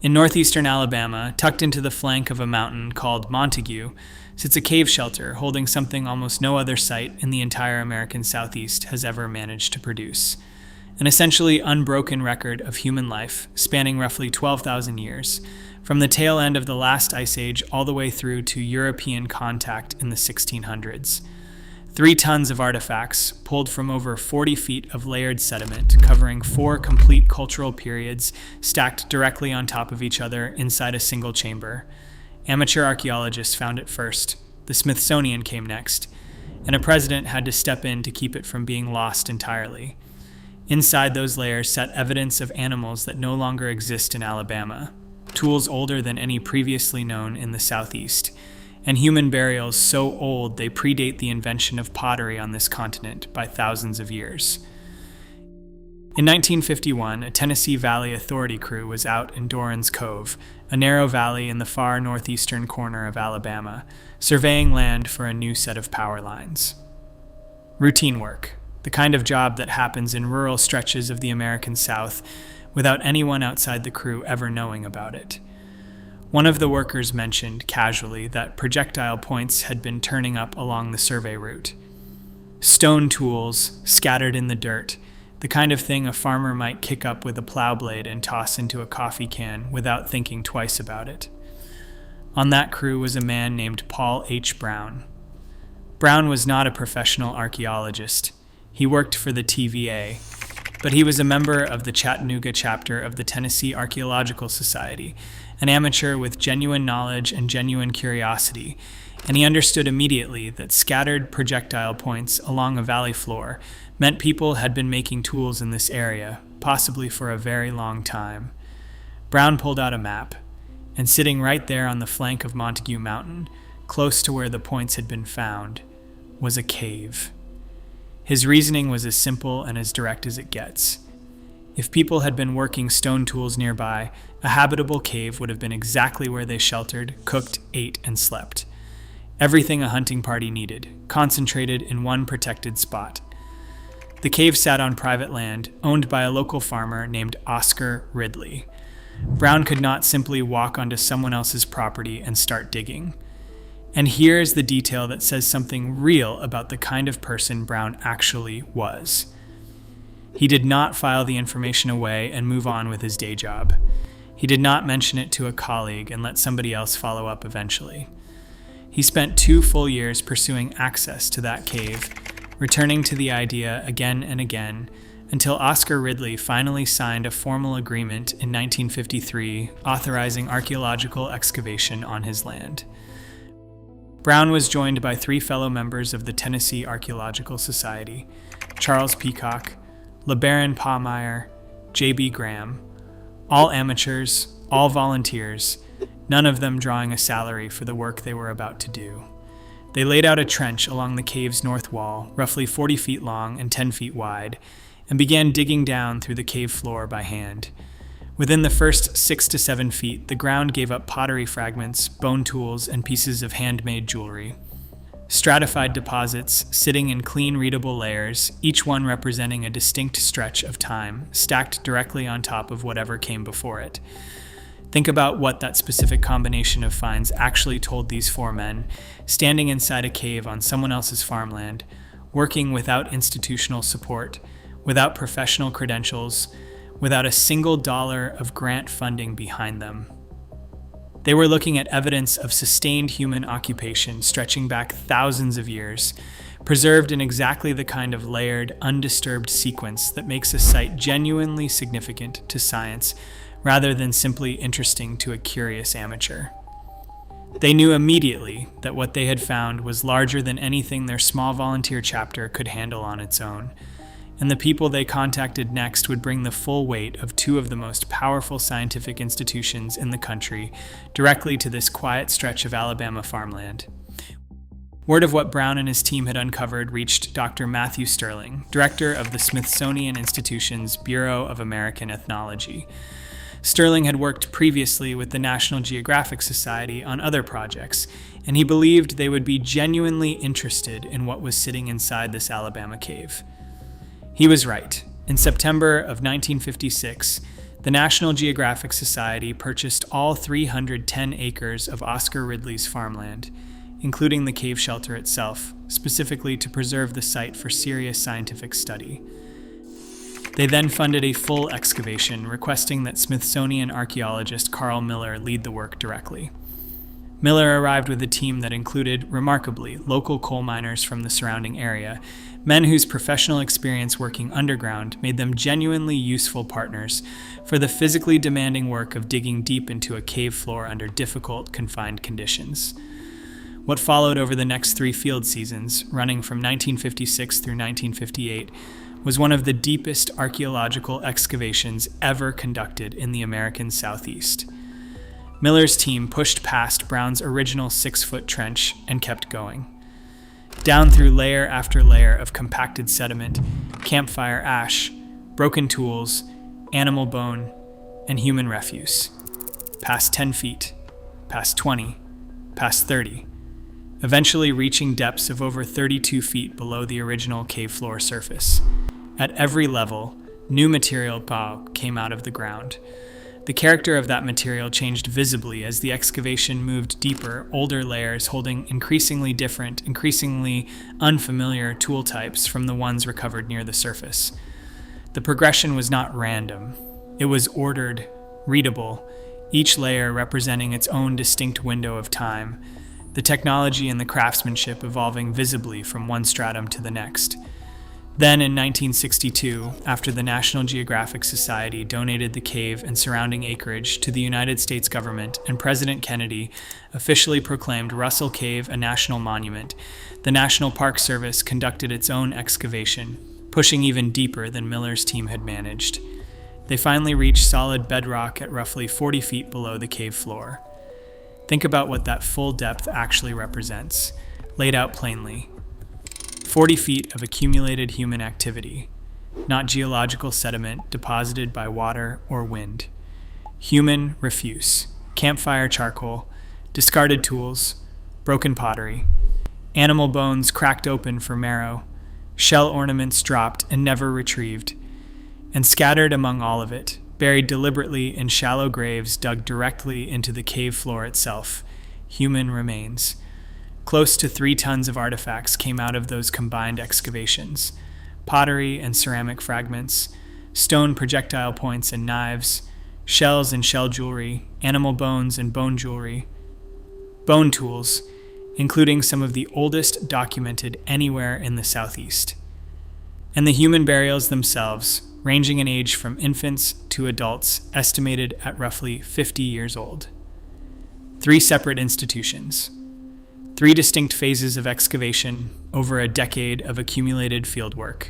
In northeastern Alabama, tucked into the flank of a mountain called Montague, sits a cave shelter holding something almost no other site in the entire American Southeast has ever managed to produce. An essentially unbroken record of human life spanning roughly 12,000 years, from the tail end of the last ice age all the way through to European contact in the 1600s. 3 tons of artifacts pulled from over 40 feet of layered sediment covering 4 complete cultural periods stacked directly on top of each other inside a single chamber. Amateur archaeologists found it first, the Smithsonian came next, and a president had to step in to keep it from being lost entirely. Inside those layers sat evidence of animals that no longer exist in Alabama, tools older than any previously known in the Southeast, and human burials so old they predate the invention of pottery on this continent by thousands of years. In 1951, a Tennessee Valley Authority crew was out in Doran's Cove, a narrow valley in the far northeastern corner of Alabama, surveying land for a new set of power lines. Routine work, the kind of job that happens in rural stretches of the American South without anyone outside the crew ever knowing about it. One of the workers mentioned casually that projectile points had been turning up along the survey route. Stone tools scattered in the dirt, the kind of thing a farmer might kick up with a plow blade and toss into a coffee can without thinking twice about it. On that crew was a man named Paul H. Brown. Brown was not a professional archaeologist. He worked for the TVA, but he was a member of the Chattanooga chapter of the Tennessee Archaeological Society, an amateur with genuine knowledge and genuine curiosity, and he understood immediately that scattered projectile points along a valley floor meant people had been making tools in this area, possibly for a very long time. Brown pulled out a map, and sitting right there on the flank of Montague Mountain, close to where the points had been found, was a cave. His reasoning was as simple and as direct as it gets. If people had been working stone tools nearby, a habitable cave would have been exactly where they sheltered, cooked, ate, and slept. Everything a hunting party needed, concentrated in one protected spot. The cave sat on private land, owned by a local farmer named Oscar Ridley. Brown could not simply walk onto someone else's property and start digging. And here is the detail that says something real about the kind of person Brown actually was. He did not file the information away and move on with his day job. He did not mention it to a colleague and let somebody else follow up eventually. He spent 2 full years pursuing access to that cave, returning to the idea again and again, until Oscar Ridley finally signed a formal agreement in 1953 authorizing archaeological excavation on his land. Brown was joined by 3 fellow members of the Tennessee Archaeological Society, Charles Peacock, LeBaron Pawmeyer, J.B. Graham, all amateurs, all volunteers, none of them drawing a salary for the work they were about to do. They laid out a trench along the cave's north wall, roughly 40 feet long and 10 feet wide, and began digging down through the cave floor by hand. Within the first 6 to 7 feet, the ground gave up pottery fragments, bone tools, and pieces of handmade jewelry. Stratified deposits sitting in clean, readable layers, each one representing a distinct stretch of time, stacked directly on top of whatever came before it. Think about what that specific combination of finds actually told these 4 men, standing inside a cave on someone else's farmland, working without institutional support, without professional credentials, without a single dollar of grant funding behind them. They were looking at evidence of sustained human occupation stretching back thousands of years, preserved in exactly the kind of layered, undisturbed sequence that makes a site genuinely significant to science rather than simply interesting to a curious amateur. They knew immediately that what they had found was larger than anything their small volunteer chapter could handle on its own, and the people they contacted next would bring the full weight of 2 of the most powerful scientific institutions in the country directly to this quiet stretch of Alabama farmland. Word of what Brown and his team had uncovered reached Dr. Matthew Sterling, director of the Smithsonian Institution's Bureau of American Ethnology. Sterling had worked previously with the National Geographic Society on other projects, and he believed they would be genuinely interested in what was sitting inside this Alabama cave. He was right. In September of 1956, The National Geographic Society purchased all 310 acres of Oscar Ridley's farmland, including the cave shelter itself, specifically to preserve the site for serious scientific study. They then funded a full excavation, requesting that Smithsonian archaeologist Carl Miller lead the work directly. Miller arrived with a team that included, remarkably, local coal miners from the surrounding area, men whose professional experience working underground made them genuinely useful partners for the physically demanding work of digging deep into a cave floor under difficult, confined conditions. What followed over the next 3 field seasons, running from 1956 through 1958, was one of the deepest archaeological excavations ever conducted in the American Southeast. Miller's team pushed past Brown's original 6-foot trench and kept going. Down through layer after layer of compacted sediment, campfire ash, broken tools, animal bone, and human refuse. Past 10 feet, past 20, past 30, eventually reaching depths of over 32 feet below the original cave floor surface. At every level, new material came out of the ground. The character of that material changed visibly as the excavation moved deeper, older layers holding increasingly different, increasingly unfamiliar tool types from the ones recovered near the surface. The progression was not random. It was ordered, readable, each layer representing its own distinct window of time, the technology and the craftsmanship evolving visibly from one stratum to the next. Then in 1962, after the National Geographic Society donated the cave and surrounding acreage to the United States government and President Kennedy officially proclaimed Russell Cave a national monument, the National Park Service conducted its own excavation, pushing even deeper than Miller's team had managed. They finally reached solid bedrock at roughly 40 feet below the cave floor. Think about what that full depth actually represents, laid out plainly. 40 feet of accumulated human activity, not geological sediment deposited by water or wind. Human refuse, campfire charcoal, discarded tools, broken pottery, animal bones cracked open for marrow, shell ornaments dropped and never retrieved, and scattered among all of it, buried deliberately in shallow graves dug directly into the cave floor itself, human remains. Close to 3 tons of artifacts came out of those combined excavations: pottery and ceramic fragments, stone projectile points and knives, shells and shell jewelry, animal bones and bone jewelry, bone tools, including some of the oldest documented anywhere in the Southeast. And the human burials themselves, ranging in age from infants to adults, estimated at roughly 50 years old. 3 separate institutions. 3 distinct phases of excavation over a decade of accumulated fieldwork,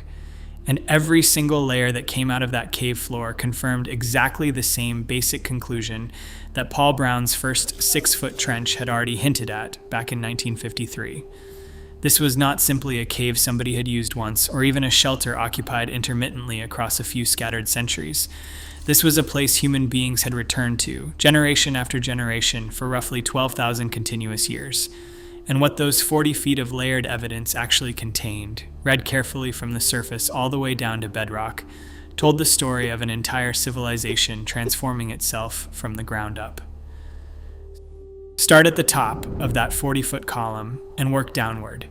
and every single layer that came out of that cave floor confirmed exactly the same basic conclusion that Paul Brown's first 6-foot trench had already hinted at back in 1953. This was not simply a cave somebody had used once, or even a shelter occupied intermittently across a few scattered centuries. This was a place human beings had returned to, generation after generation, for roughly 12,000 continuous years. And what those 40 feet of layered evidence actually contained, read carefully from the surface all the way down to bedrock, told the story of an entire civilization transforming itself from the ground up. Start at the top of that 40-foot column and work downward,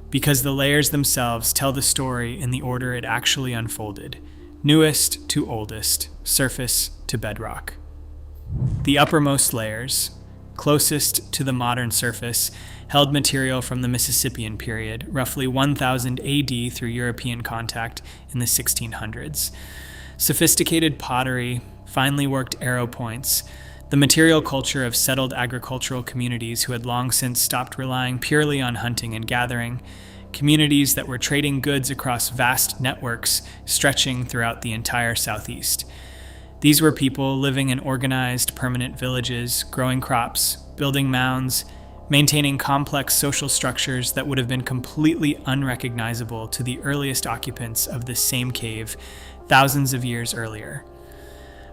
because the layers themselves tell the story in the order it actually unfolded, newest to oldest, surface to bedrock. The uppermost layers, closest to the modern surface, held material from the Mississippian period, roughly 1000 AD through European contact in the 1600s. Sophisticated pottery, finely worked arrow points, the material culture of settled agricultural communities who had long since stopped relying purely on hunting and gathering, communities that were trading goods across vast networks stretching throughout the entire Southeast. These were people living in organized, permanent villages, growing crops, building mounds, maintaining complex social structures that would have been completely unrecognizable to the earliest occupants of this same cave thousands of years earlier.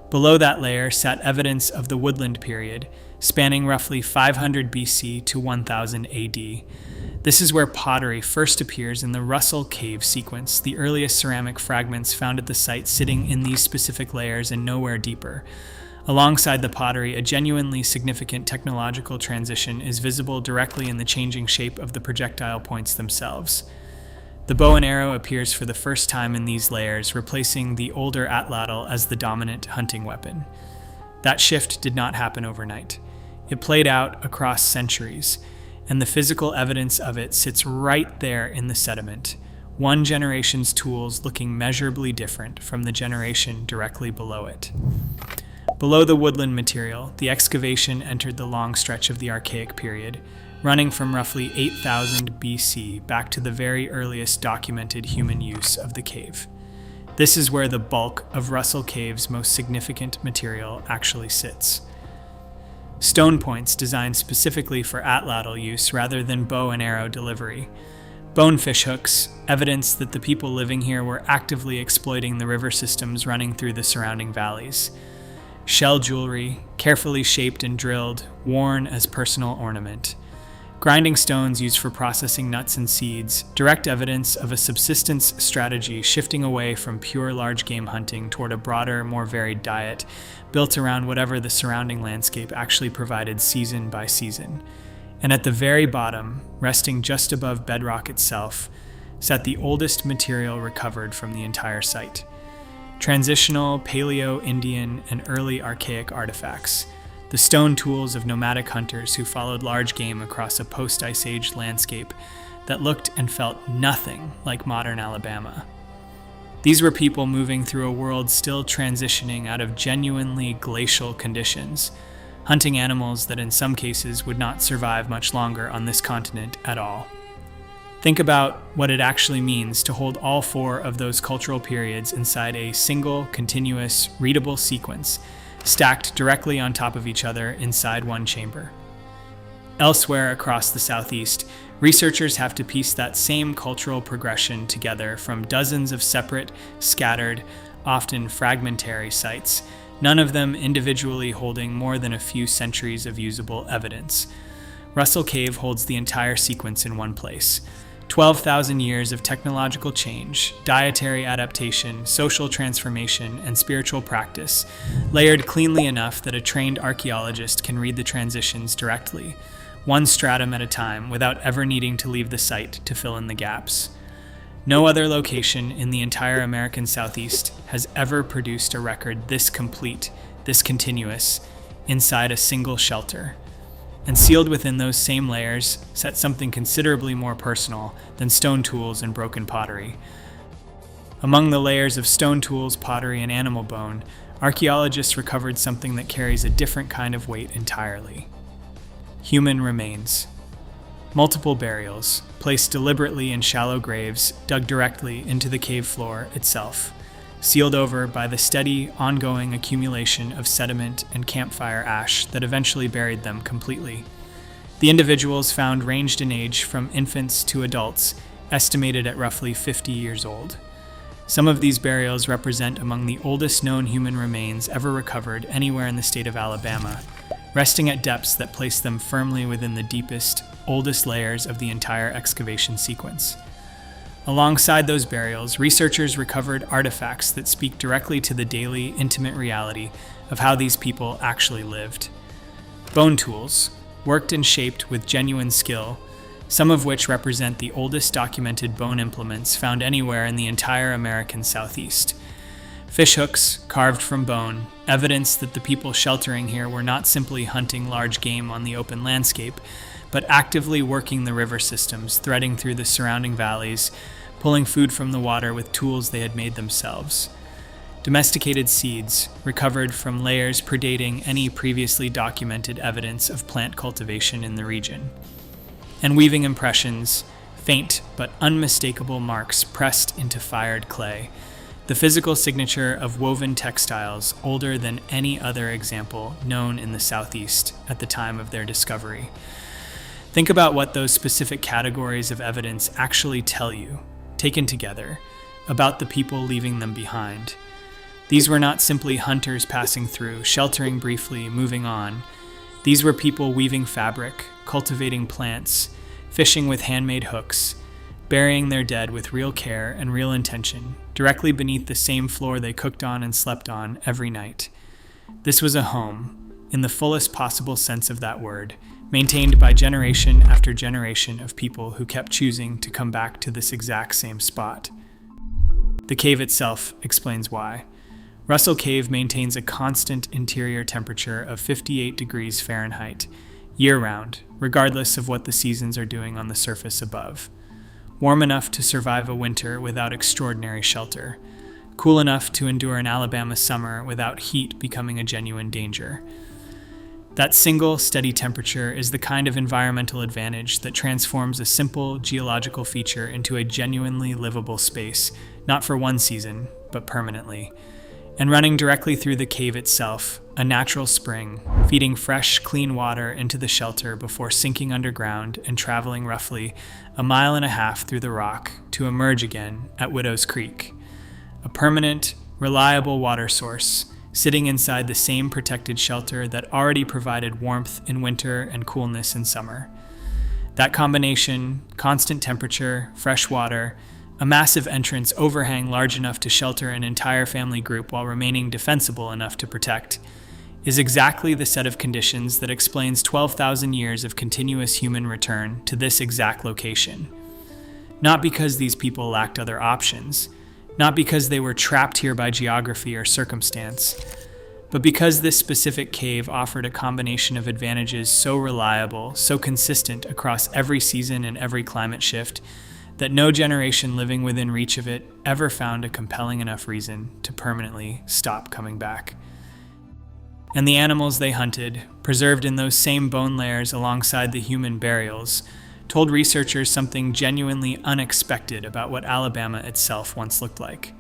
Below that layer sat evidence of the Woodland period, spanning roughly 500 BC to 1000 AD. This is where pottery first appears in the Russell Cave sequence, the earliest ceramic fragments found at the site sitting in these specific layers and nowhere deeper. Alongside the pottery, a genuinely significant technological transition is visible directly in the changing shape of the projectile points themselves. The bow and arrow appears for the first time in these layers, replacing the older atlatl as the dominant hunting weapon. That shift did not happen overnight. It played out across centuries, and the physical evidence of it sits right there in the sediment, one generation's tools looking measurably different from the generation directly below it. Below the woodland material, the excavation entered the long stretch of the Archaic period, running from roughly 8000 BC back to the very earliest documented human use of the cave. This is where the bulk of Russell Cave's most significant material actually sits. Stone points designed specifically for atlatl use rather than bow and arrow delivery. Bone fishhooks, evidence that the people living here were actively exploiting the river systems running through the surrounding valleys. Shell jewelry, carefully shaped and drilled, worn as personal ornament. Grinding stones used for processing nuts and seeds, direct evidence of a subsistence strategy shifting away from pure large game hunting toward a broader, more varied diet built around whatever the surrounding landscape actually provided season by season. And at the very bottom, resting just above bedrock itself, sat the oldest material recovered from the entire site. Transitional, Paleo-Indian, and early Archaic artifacts, the stone tools of nomadic hunters who followed large game across a post-Ice Age landscape that looked and felt nothing like modern Alabama. These were people moving through a world still transitioning out of genuinely glacial conditions, hunting animals that in some cases would not survive much longer on this continent at all. Think about what it actually means to hold all four of those cultural periods inside a single, continuous, readable sequence, stacked directly on top of each other inside one chamber. Elsewhere across the Southeast, researchers have to piece that same cultural progression together from dozens of separate, scattered, often fragmentary sites, none of them individually holding more than a few centuries of usable evidence. Russell Cave holds the entire sequence in one place. 12,000 years of technological change, dietary adaptation, social transformation, and spiritual practice, layered cleanly enough that a trained archaeologist can read the transitions directly, one stratum at a time, without ever needing to leave the site to fill in the gaps. No other location in the entire American Southeast has ever produced a record this complete, this continuous, inside a single shelter. And sealed within those same layers sat something considerably more personal than stone tools and broken pottery. Among the layers of stone tools, pottery, and animal bone, archaeologists recovered something that carries a different kind of weight entirely. Human remains. Multiple burials, placed deliberately in shallow graves dug directly into the cave floor itself, sealed over by the steady, ongoing accumulation of sediment and campfire ash that eventually buried them completely. The individuals found ranged in age from infants to adults, estimated at roughly 50 years old. Some of these burials represent among the oldest known human remains ever recovered anywhere in the state of Alabama, resting at depths that place them firmly within the deepest, oldest layers of the entire excavation sequence. Alongside those burials, researchers recovered artifacts that speak directly to the daily, intimate reality of how these people actually lived. Bone tools, worked and shaped with genuine skill, some of which represent the oldest documented bone implements found anywhere in the entire American Southeast. Fishhooks, carved from bone, evidence that the people sheltering here were not simply hunting large game on the open landscape, but actively working the river systems, threading through the surrounding valleys, pulling food from the water with tools they had made themselves. Domesticated seeds, recovered from layers predating any previously documented evidence of plant cultivation in the region. And weaving impressions, faint but unmistakable marks pressed into fired clay, the physical signature of woven textiles older than any other example known in the Southeast at the time of their discovery. Think about what those specific categories of evidence actually tell you, taken together, about the people leaving them behind. These were not simply hunters passing through, sheltering briefly, moving on. These were people weaving fabric, cultivating plants, fishing with handmade hooks, burying their dead with real care and real intention, directly beneath the same floor they cooked on and slept on every night. This was a home, in the fullest possible sense of that word, maintained by generation after generation of people who kept choosing to come back to this exact same spot. The cave itself explains why. Russell Cave maintains a constant interior temperature of 58 degrees Fahrenheit, year-round, regardless of what the seasons are doing on the surface above. Warm enough to survive a winter without extraordinary shelter. Cool enough to endure an Alabama summer without heat becoming a genuine danger. That single, steady temperature is the kind of environmental advantage that transforms a simple geological feature into a genuinely livable space, not for one season, but permanently. And running directly through the cave itself, a natural spring, feeding fresh, clean water into the shelter before sinking underground and traveling roughly 1.5 miles through the rock to emerge again at Widow's Creek. A permanent, reliable water source, sitting inside the same protected shelter that already provided warmth in winter and coolness in summer. That combination, constant temperature, fresh water, a massive entrance overhang large enough to shelter an entire family group while remaining defensible enough to protect, is exactly the set of conditions that explains 12,000 years of continuous human return to this exact location. Not because these people lacked other options, not because they were trapped here by geography or circumstance, but because this specific cave offered a combination of advantages so reliable, so consistent across every season and every climate shift, that no generation living within reach of it ever found a compelling enough reason to permanently stop coming back. And the animals they hunted, preserved in those same bone layers alongside the human burials, told researchers something genuinely unexpected about what Alabama itself once looked like.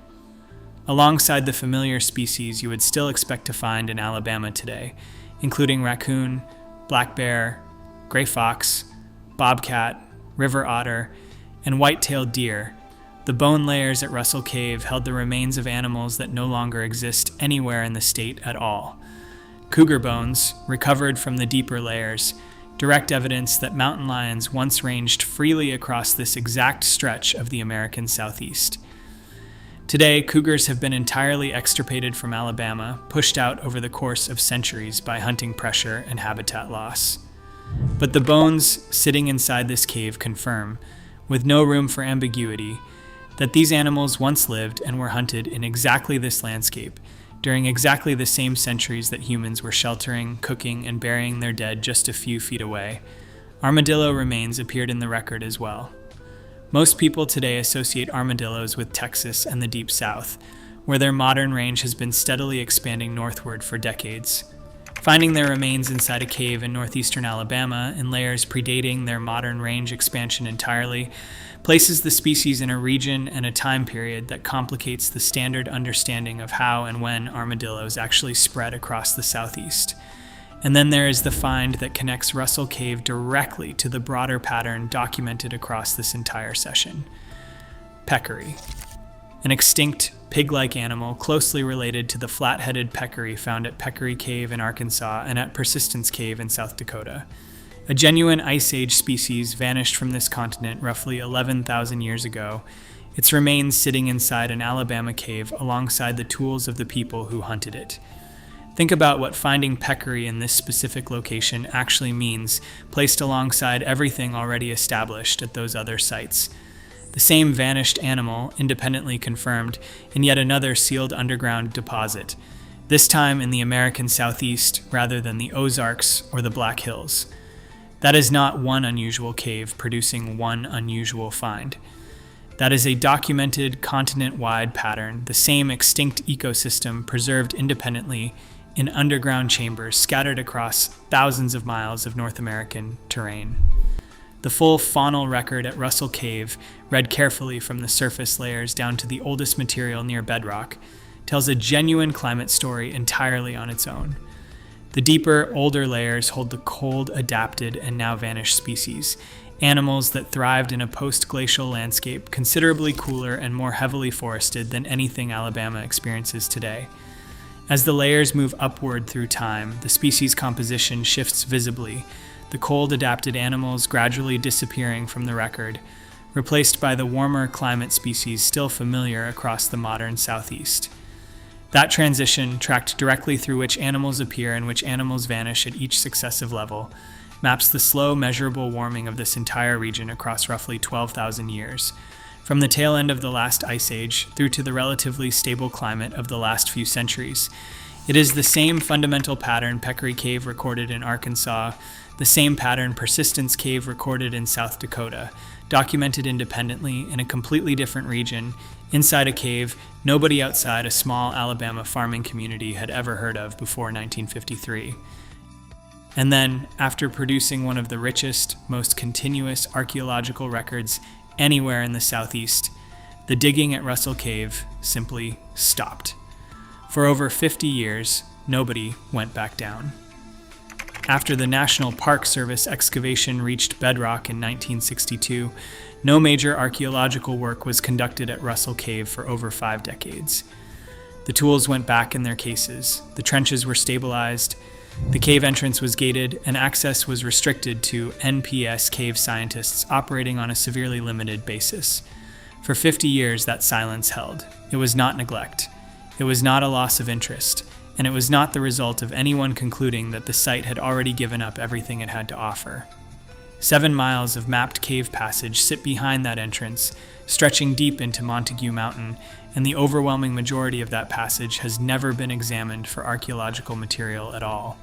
Alongside the familiar species you would still expect to find in Alabama today, including raccoon, black bear, gray fox, bobcat, river otter, and white-tailed deer, the bone layers at Russell Cave held the remains of animals that no longer exist anywhere in the state at all. Cougar bones, recovered from the deeper layers, direct evidence that mountain lions once ranged freely across this exact stretch of the American Southeast. Today, cougars have been entirely extirpated from Alabama, pushed out over the course of centuries by hunting pressure and habitat loss. But the bones sitting inside this cave confirm, with no room for ambiguity, that these animals once lived and were hunted in exactly this landscape, during exactly the same centuries that humans were sheltering, cooking, and burying their dead just a few feet away. Armadillo remains appeared in the record as well. Most people today associate armadillos with Texas and the Deep South, where their modern range has been steadily expanding northward for decades. Finding their remains inside a cave in northeastern Alabama in layers predating their modern range expansion entirely places the species in a region and a time period that complicates the standard understanding of how and when armadillos actually spread across the Southeast. And then there is the find that connects Russell Cave directly to the broader pattern documented across this entire session. Peccary, an extinct pig-like animal closely related to the flat-headed peccary found at Peccary Cave in Arkansas and at Persistence Cave in South Dakota. A genuine Ice Age species vanished from this continent roughly 11,000 years ago, its remains sitting inside an Alabama cave alongside the tools of the people who hunted it. Think about what finding peccary in this specific location actually means, placed alongside everything already established at those other sites. The same vanished animal, independently confirmed, in yet another sealed underground deposit, this time in the American Southeast rather than the Ozarks or the Black Hills. That is not one unusual cave producing one unusual find. That is a documented continent-wide pattern, the same extinct ecosystem preserved independently in underground chambers scattered across thousands of miles of North American terrain. The full faunal record at Russell Cave, read carefully from the surface layers down to the oldest material near bedrock, tells a genuine climate story entirely on its own. The deeper, older layers hold the cold, adapted, and now vanished species, animals that thrived in a post-glacial landscape considerably cooler and more heavily forested than anything Alabama experiences today. As the layers move upward through time, the species composition shifts visibly, the cold-adapted animals gradually disappearing from the record, replaced by the warmer climate species still familiar across the modern Southeast. That transition, tracked directly through which animals appear and which animals vanish at each successive level, maps the slow, measurable warming of this entire region across roughly 12,000 years, from the tail end of the last ice age through to the relatively stable climate of the last few centuries. It is the same fundamental pattern Peccary Cave recorded in Arkansas, the same pattern Persistence Cave recorded in South Dakota, documented independently in a completely different region, inside a cave nobody outside a small Alabama farming community had ever heard of before 1953. And then, after producing one of the richest, most continuous archaeological records anywhere in the Southeast, the digging at Russell Cave simply stopped. For over 50 years, nobody went back down. After the National Park Service excavation reached bedrock in 1962, no major archaeological work was conducted at Russell Cave for over 5 decades. The tools went back in their cases, the trenches were stabilized, the cave entrance was gated, and access was restricted to NPS cave scientists operating on a severely limited basis. For 50 years, that silence held. It was not neglect. It was not a loss of interest, and it was not the result of anyone concluding that the site had already given up everything it had to offer. 7 miles of mapped cave passage sit behind that entrance, stretching deep into Montague Mountain, and the overwhelming majority of that passage has never been examined for archaeological material at all.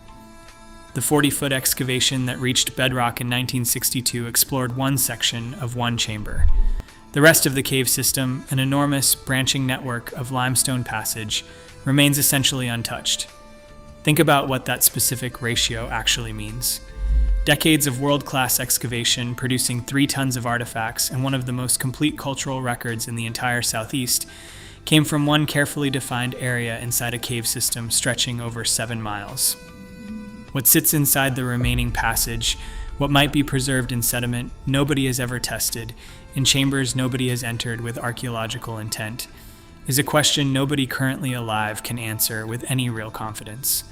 The 40-foot excavation that reached bedrock in 1962 explored one section of one chamber. The rest of the cave system, an enormous branching network of limestone passage, remains essentially untouched. Think about what that specific ratio actually means. Decades of world-class excavation producing 3 tons of artifacts and one of the most complete cultural records in the entire Southeast came from one carefully defined area inside a cave system stretching over 7 miles. What sits inside the remaining passage, what might be preserved in sediment nobody has ever tested, in chambers nobody has entered with archaeological intent, is a question nobody currently alive can answer with any real confidence.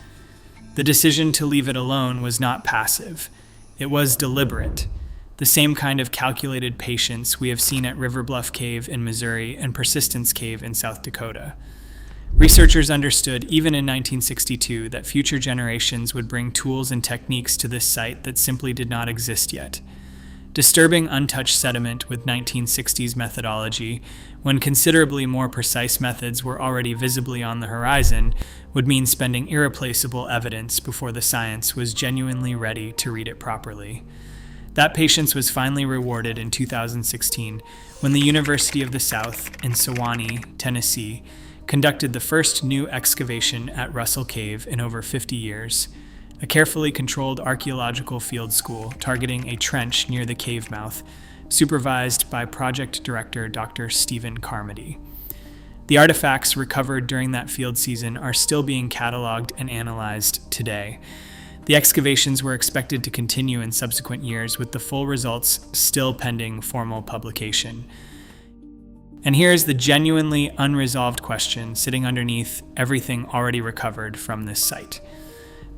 The decision to leave it alone was not passive. It was deliberate. The same kind of calculated patience we have seen at River Bluff Cave in Missouri and Persistence Cave in South Dakota. Researchers understood even in 1962 that future generations would bring tools and techniques to this site that simply did not exist yet. Disturbing untouched sediment with 1960s methodology, when considerably more precise methods were already visibly on the horizon, would mean spending irreplaceable evidence before the science was genuinely ready to read it properly. That patience was finally rewarded in 2016 when the University of the South in Sewanee, Tennessee, conducted the first new excavation at Russell Cave in over 50 years, a carefully controlled archaeological field school targeting a trench near the cave mouth, supervised by project director Dr. Stephen Carmody. The artifacts recovered during that field season are still being cataloged and analyzed today. The excavations were expected to continue in subsequent years, with the full results still pending formal publication. And here's the genuinely unresolved question sitting underneath everything already recovered from this site.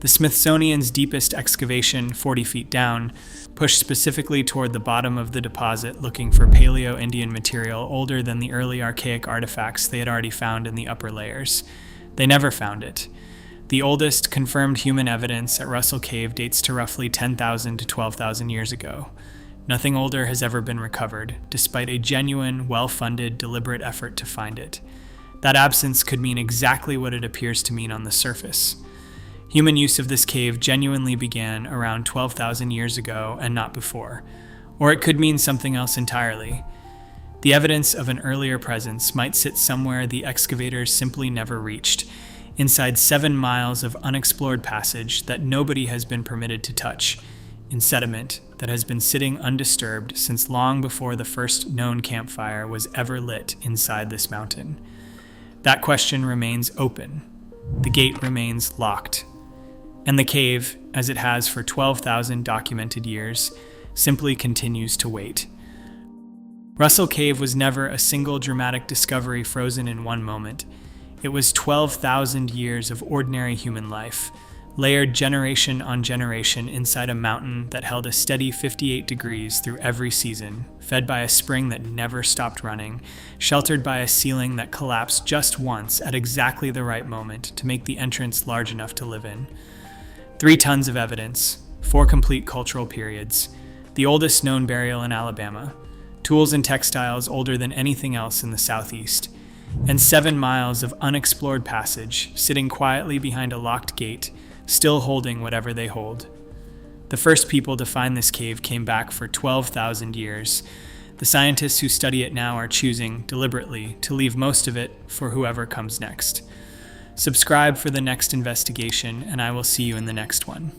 The Smithsonian's deepest excavation, 40 feet down, pushed specifically toward the bottom of the deposit looking for Paleo-Indian material older than the early archaic artifacts they had already found in the upper layers. They never found it. The oldest confirmed human evidence at Russell Cave dates to roughly 10,000 to 12,000 years ago. Nothing older has ever been recovered, despite a genuine, well-funded, deliberate effort to find it. That absence could mean exactly what it appears to mean on the surface. Human use of this cave genuinely began around 12,000 years ago and not before. Or it could mean something else entirely. The evidence of an earlier presence might sit somewhere the excavators simply never reached, inside 7 miles of unexplored passage that nobody has been permitted to touch, in sediment that has been sitting undisturbed since long before the first known campfire was ever lit inside this mountain. That question remains open. The gate remains locked. And the cave, as it has for 12,000 documented years, simply continues to wait. Russell Cave was never a single dramatic discovery frozen in one moment. It was 12,000 years of ordinary human life, layered generation on generation inside a mountain that held a steady 58 degrees through every season, fed by a spring that never stopped running, sheltered by a ceiling that collapsed just once at exactly the right moment to make the entrance large enough to live in. 3 tons of evidence, 4 complete cultural periods, the oldest known burial in Alabama, tools and textiles older than anything else in the Southeast, and 7 miles of unexplored passage sitting quietly behind a locked gate, still holding whatever they hold. The first people to find this cave came back for 12,000 years. The scientists who study it now are choosing, deliberately, to leave most of it for whoever comes next. Subscribe for the next investigation, and I will see you in the next one.